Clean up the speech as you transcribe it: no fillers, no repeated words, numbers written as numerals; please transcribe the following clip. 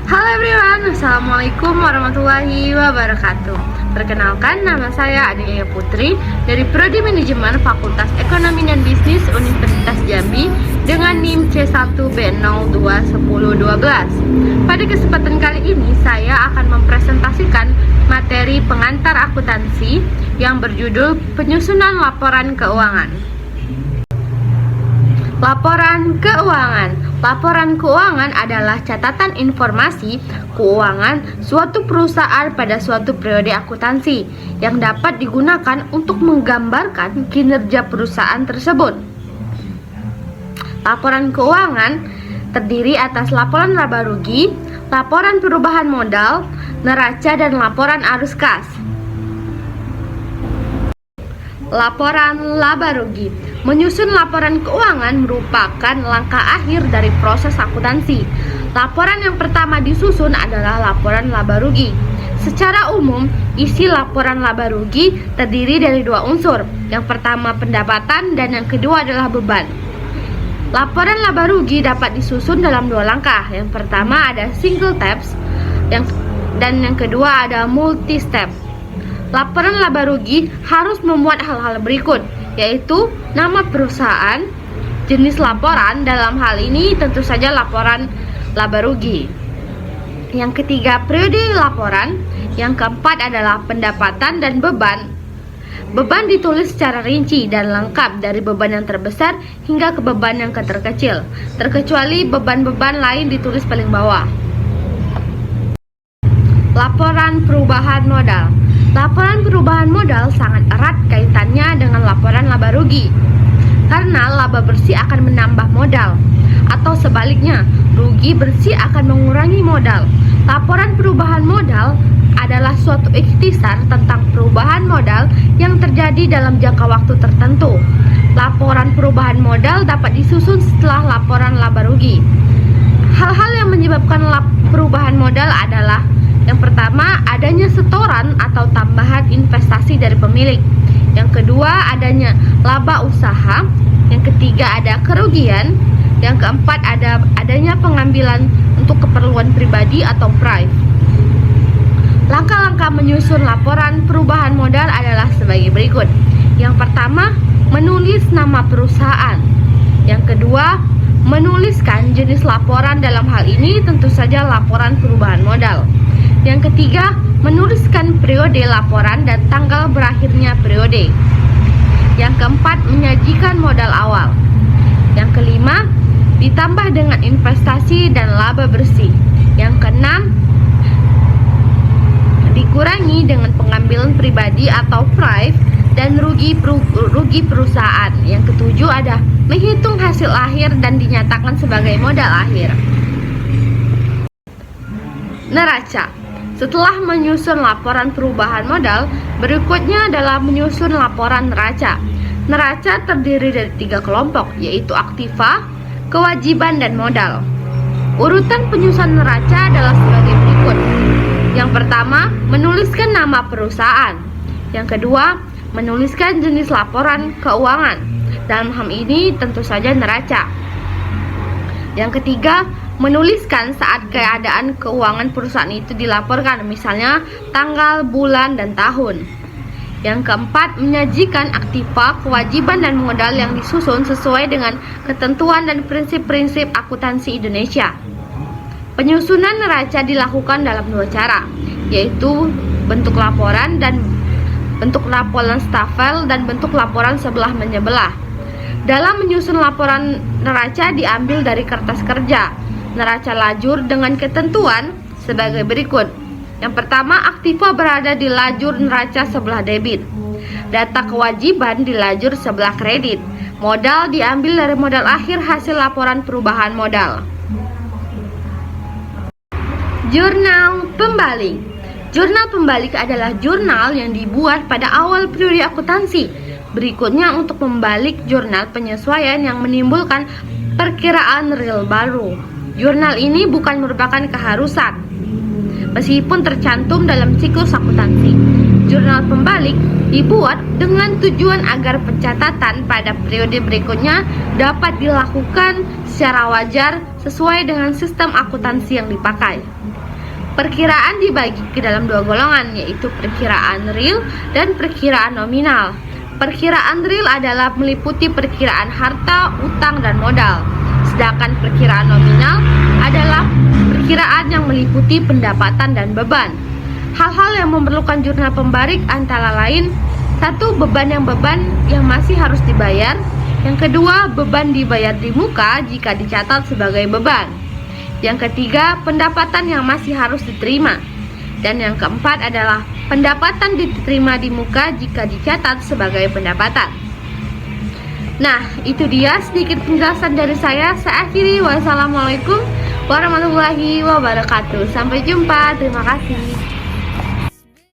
Halo everyone, Assalamualaikum warahmatullahi wabarakatuh. Perkenalkan, nama saya Adia Putri dari Prodi Manajemen Fakultas Ekonomi dan Bisnis Universitas Jambi dengan NIM C1B021012. Pada kesempatan kali ini, saya akan mempresentasikan materi pengantar akuntansi yang berjudul Penyusunan Laporan Keuangan. Laporan keuangan. Laporan keuangan adalah catatan informasi keuangan suatu perusahaan pada suatu periode akuntansi yang dapat digunakan untuk menggambarkan kinerja perusahaan tersebut. Laporan keuangan terdiri atas laporan laba rugi, laporan perubahan modal, neraca, dan laporan arus kas. Laporan laba rugi. Menyusun laporan keuangan merupakan langkah akhir dari proses akuntansi. Laporan yang pertama disusun adalah laporan laba rugi. Secara umum, isi laporan laba rugi terdiri dari dua unsur. Yang pertama pendapatan dan yang kedua adalah beban. Laporan laba rugi dapat disusun dalam dua langkah. Yang pertama ada single steps dan yang kedua ada multi step. Laporan laba rugi harus memuat hal-hal berikut, yaitu nama perusahaan, jenis laporan, dalam hal ini tentu saja laporan laba rugi. Yang ketiga, periode laporan. Yang keempat adalah pendapatan dan beban. Beban ditulis secara rinci dan lengkap dari beban yang terbesar hingga ke beban yang terkecil, terkecuali beban-beban lain ditulis paling bawah. Laporan perubahan modal. Laporan perubahan modal sangat erat kaitannya dengan laporan laba rugi, karena laba bersih akan menambah modal, atau sebaliknya, rugi bersih akan mengurangi modal. Laporan perubahan modal adalah suatu ikhtisar tentang perubahan modal yang terjadi dalam jangka waktu tertentu. Laporan perubahan modal dapat disusun setelah laporan laba rugi. Hal-hal yang menyebabkan perubahan modal adalah: yang pertama, adanya setoran atau tambahan investasi dari pemilik. Yang kedua, adanya laba usaha. Yang ketiga, ada kerugian. Yang keempat, adanya pengambilan untuk keperluan pribadi atau private. Langkah-langkah menyusun laporan perubahan modal adalah sebagai berikut. Yang pertama, menulis nama perusahaan. Yang kedua, menuliskan jenis laporan, dalam hal ini tentu saja laporan perubahan modal. Yang ketiga, menuliskan periode laporan dan tanggal berakhirnya periode. Yang keempat, menyajikan modal awal. Yang kelima, ditambah dengan investasi dan laba bersih. Yang keenam, dikurangi dengan pengambilan pribadi atau private dan rugi perusahaan. Yang ketujuh ada menghitung hasil akhir dan dinyatakan sebagai modal akhir. Neraca. Setelah menyusun laporan perubahan modal, berikutnya adalah menyusun laporan neraca. Neraca terdiri dari 3 kelompok, yaitu aktiva, kewajiban, dan modal. Urutan penyusunan neraca adalah sebagai berikut. Yang pertama, menuliskan nama perusahaan. Yang kedua, menuliskan jenis laporan keuangan. Dalam hal ini tentu saja neraca. Yang ketiga, menuliskan saat keadaan keuangan perusahaan itu dilaporkan, misalnya tanggal, bulan, dan tahun. Yang keempat, menyajikan aktiva, kewajiban, dan modal yang disusun sesuai dengan ketentuan dan prinsip-prinsip akuntansi Indonesia. Penyusunan neraca dilakukan dalam dua cara, yaitu bentuk laporan stafel dan bentuk laporan sebelah menyebelah. Dalam menyusun laporan neraca diambil dari kertas kerja neraca lajur dengan ketentuan sebagai berikut. Yang pertama, aktiva berada di lajur neraca sebelah debit. Data kewajiban di lajur sebelah kredit. Modal diambil dari modal akhir hasil laporan perubahan modal. Jurnal pembalik. Jurnal pembalik adalah jurnal yang dibuat pada awal periode akuntansi. Berikutnya untuk membalik jurnal penyesuaian yang menimbulkan perkiraan real baru. Jurnal ini bukan merupakan keharusan, meskipun tercantum dalam siklus akuntansi. Jurnal pembalik dibuat dengan tujuan agar pencatatan pada periode berikutnya dapat dilakukan secara wajar sesuai dengan sistem akuntansi yang dipakai. Perkiraan dibagi ke dalam dua golongan, yaitu perkiraan real dan perkiraan nominal. Perkiraan real adalah meliputi perkiraan harta, utang, dan modal. Sedangkan perkiraan nominal adalah perkiraan yang meliputi pendapatan dan beban. Hal-hal yang memerlukan jurnal pembarik antara lain: satu, beban yang masih harus dibayar. Yang kedua, beban dibayar di muka jika dicatat sebagai beban. Yang ketiga, pendapatan yang masih harus diterima. Dan yang keempat adalah pendapatan diterima di muka jika dicatat sebagai pendapatan. Nah, itu dia sedikit penjelasan dari saya. Saya akhiri. Wassalamualaikum warahmatullahi wabarakatuh. Sampai jumpa. Terima kasih.